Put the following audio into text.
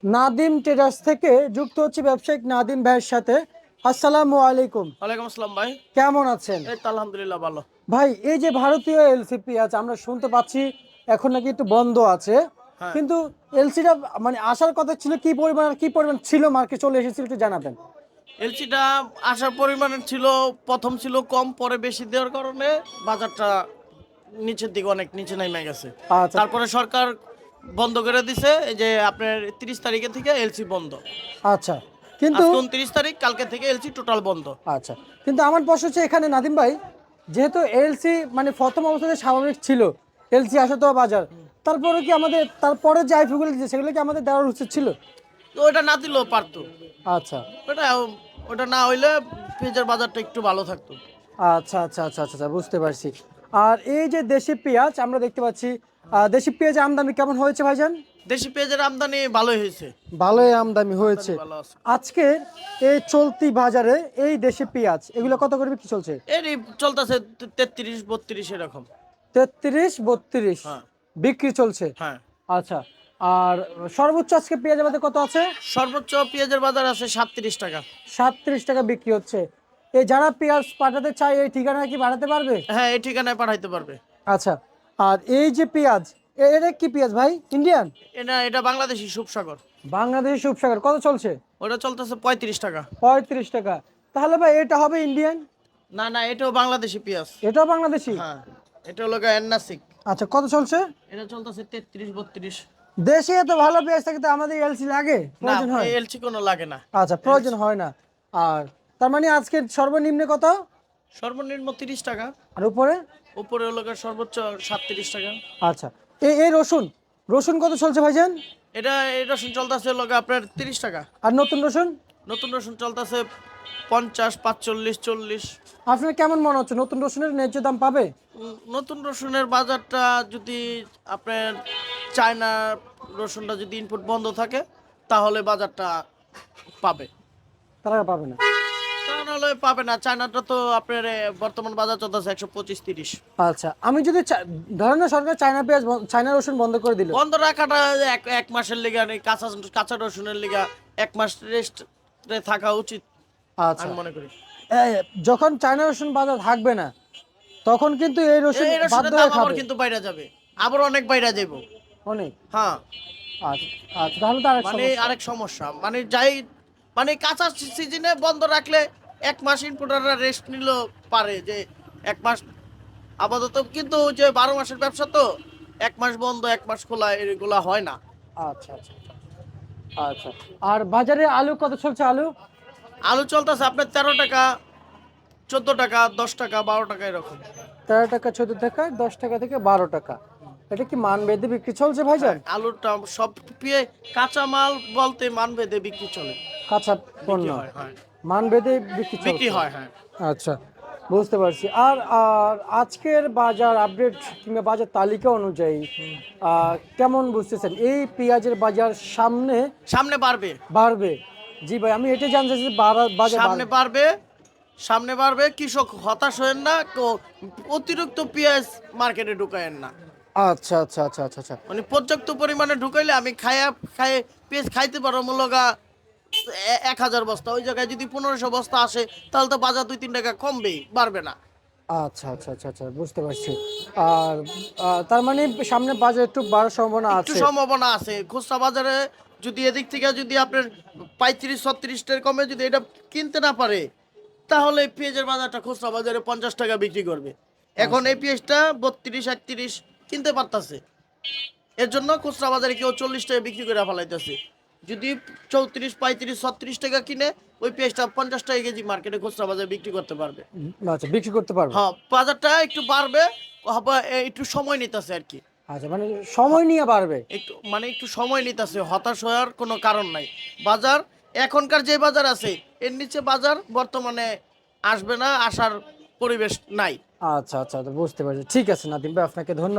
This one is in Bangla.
নাদিম ট্রেডার্স থেকে যুক্ত হচ্ছে ব্যবসায়িক নাদিম ভাইয়ের সাথে। আসসালামু আলাইকুম। ওয়ালাইকুম আসসালাম ভাই। কেমন আছেন? এই তো আলহামদুলিল্লাহ ভালো। ভাই, এই যে ভারতীয় এলসি পেঁয়াজ আমরা শুনতে পাচ্ছি এখন নাকি একটু বন্ধ আছে, হ্যাঁ, কিন্তু এলসিটা মানে আসার কথা ছিল, কি পরিমাণ ছিল মার্কেট চলে এসেছিল একটু জানাবেন। এলসিটা আসার পরিমাণ ছিল, প্রথম ছিল কম, পরে বেশি দেওয়ার কারণে বাজারটা নিচের দিকে অনেক নিচে নেমে গেছে। আচ্ছা তারপরে সরকার বন্ধ করে দিছে, এই যে আপনার 30 তারিখে থেকে এলসি বন্ধ। আচ্ছা কিন্তু আজকে 29 তারিখ, কালকে থেকে এলসি টোটাল বন্ধ। আচ্ছা কিন্তু আমার প্রশ্ন হচ্ছে এখানে নাদিম ভাই, যেহেতু এলসি মানে প্রথম অবস্থাতে স্বাভাবিক ছিল, এলসি আসা তো বাজার, তারপরে কি আমাদের তারপরে যে আইপিগুলো দিচ্ছে সেগুলো কি আমাদের দেওয়ার উচিত ছিল? তো ওটা না দিলেও পারতো। আচ্ছা ওটা ওটা না হইলে পেঁয়াজের বাজারটা একটু ভালো থাকতো। আচ্ছা আচ্ছা আচ্ছা আচ্ছা আচ্ছা, বুঝতে পারছি। আর এই যে দেশি পেঁয়াজ আমরা দেখতে পাচ্ছি, দেশি পেঁয়াজ আমদানি কেমন হয়েছে ভাইজান? দেশি পেঁয়াজের আমদানি ভালোই হয়েছে। ভালোই আমদানি হয়েছে। ভালো আছে। আজকে এই চলতি বাজারে এই দেশি পেঁয়াজ এগুলো কত করে বিক্রি চলছে? এরই চলতেছে 33-32 এরকম। 33-32 হ্যাঁ, বিক্রি চলছে। হ্যাঁ। আচ্ছা, আর সর্বোচ্চ আজকে পেঁয়াজের বাজার কত আছে? সর্বোচ্চ পেঁয়াজের বাজার আছে 37 টাকা। 37 টাকা বিক্রি হচ্ছে। এই যারা পেঁয়াজ পাঠাতে চায় এই ঠিকানা কি বাড়াতে পারবে? হ্যাঁ, এই ঠিকানায় পাঠাইতে পারবে। আচ্ছা, আর এই যে পেঁয়াজ, এটা কি পেঁয়াজ ভাই? ইন্ডিয়ান? এটা বাংলাদেশি সুপসাগর। বাংলাদেশি উপসাগর কত চলছে? ওটা চলতেছে 35 টাকা। 35 টাকা। তাহলে ভাই এটা হবে ইন্ডিয়ান? না না, এটাও বাংলাদেশি পেঁয়াজ। এটাও বাংলাদেশি? হ্যাঁ, এটা হলো এন্নাসিক। আচ্ছা, কত চলছে? এটা চলতেছে 33-32। দেশে এত ভালো পেঁয়াজ থাকে তো আমাদের এলসি লাগে, না, প্রয়োজন হয়? এলসি কোনো লাগে না। আচ্ছা, প্রয়োজন হয় না। আর তার মানে আজকের সর্বনিম্ন কত? সর্বনিম্ন 30 টাকা। আর উপরে? উপরে হলো সর্বোচ্চ 37 টাকা। আচ্ছা, এই রসুন, রসুন কত চলছে ভাইজান? এই রসুন চলতেছে হলো আপনার 30 টাকা। আর নতুন রসুন? নতুন রসুন চলতেছে 50, 45, 40। আপনার কেমন মনে হচ্ছে নতুন রসুনের ন্যায্য দাম পাবে? নতুন রসুনের বাজারটা যদি আপনার চায়না রসুনটা যদি ইনপুট বন্ধ থাকে তাহলে বাজারটা পাবে। তারা পাবে না? তা নাহলে পাবে না। চায়নাটা তো আপনার বর্তমান বাজার চলতেছে 125-30। আচ্ছা, আমি যদি ধরেন না সরকার চায়না পেঁয়াজ চায়না রসুন বন্ধ করে দিল, বন্ধ রাখাটা এক মাসের লিগা নেই, কাঁচা কাঁচা রসুনের লিগা 1 মাস রেস্ট থাকা উচিত আচ্ছা, আমি মনে করি। এই, যখন চায়না রসুন বাজার থাকবে না তখন কিন্তু এই রসুন এই বাধ্য রসুনের দাম হয়ে আবার খাবে কিন্তু বাইরে যাবে, আবার অনেক বাইরে যাব। অনেক। হ্যাঁ, আচ্ছা আচ্ছা, তাহলে তো আরেক মানে সমস্যা। আরেক সমস্যা, মানে যাই মানে কাঁচা সিজনে বন্ধ রাখলে 1 মাস ইনপুটাররা রেস্ট নিল পারে যে 1 মাস আপাতত, কিন্তু যে 12 মাসের ব্যবসা তো 1 মাস বন্ধ 1 মাস খোলা এগুলা হয় না। আচ্ছা আচ্ছা আচ্ছা, আর বাজারে আলু কত চলছে? আলু আলু চলতেছে আপনার 13 টাকা, 14 টাকা, 10 টাকা, 12 টাকা এরকম। 13 টাকা, 14 টাকা, 10 টাকা থেকে 12 টাকা। এটা কি মান বেঁধে বিক্রি চলছে ভাইজান? হ্যাঁ, আলুরটা সব পেয়ে কাঁচা মাল বলতে মান ভেদে বিক্রি চলে। কাঁচা পণ্য বিক্রি হয়, হ্যাঁ। মান বেঁধে বিক্রি বিক্রি চলছে। হয়, হ্যাঁ। আচ্ছা, বুঝতে পারছি। আর আর আজকের বাজার আপডেট কিংবা বাজার তালিকা অনুযায়ী কেমন বুঝতেছেন এই পেঁয়াজের বাজার সামনে সামনে বাড়বে। বাড়বে? জি ভাই, আমি এটাই জানতে চাইছি, বাজার সামনে বাড়বে, সামনে বাড়বে। কৃষক হতাশ হয়েন না, অতিরিক্ত পেঁয়াজ মার্কেটে ঢুকায়েন না। আচ্ছা আচ্ছা আচ্ছা আচ্ছা আচ্ছা মানে পর্যাপ্ত পরিমাণে ঢুকাইলে আমি খায়ে পেঁয়াজ খাইতে পারবো মূলগা 1000 বস্তা, ওই জায়গায় যদি 1500 বস্তা আসে তাহলে তো বাজার 2-3 টাকা কমবেই, বাড়বে না। আচ্ছা আচ্ছা আচ্ছা আচ্ছা, বুঝতে পারছি। আর তার মানে সামনে বাজার একটু বাড়ার সম্ভাবনা একটু আছে। সম্ভাবনা আছে খুচরা বাজারে। যদি এদিক থেকে যদি আপনার 35-36 কমে যদি এটা কিনতে না পারে, তাহলে পেঁয়াজের বাজারটা খুচরা বাজারে 50 টাকা বিক্রি করবে। এখন আচ্ছা এই পেঁয়াজটা 32-31 কিনতে পারতাছে, এর জন্য খুচরা বাজারে কেউ 40 টাকা বিক্রি করে ফেলাইতেছে। যদি 34-35-36 টাকা কিনে, ওই পেঁয়াজটা 50 টাকা কেজি মার্কেটে খুচরা বাজারে বিক্রি করতে পারবে। আচ্ছা, বিক্রি করতে পারবো। হ্যাঁ, বাজারটা একটু বাড়বে, একটু সময় নিতেছে আর কি। আচ্ছা, মানে সময় নিয়ে বাড়বে। একটু সময় নিতেছে, হতাশ হওয়ার কোনো কারণ নাই। বাজার এখনকার যে বাজার আছে এর নিচে বাজার বর্তমানে আসবে না, আসার পরিবেশ নাই। আচ্ছা আচ্ছা, বুঝতে পারছি। ঠিক আছে নাদিম ভাই, আপনাকে ধন্যবাদ।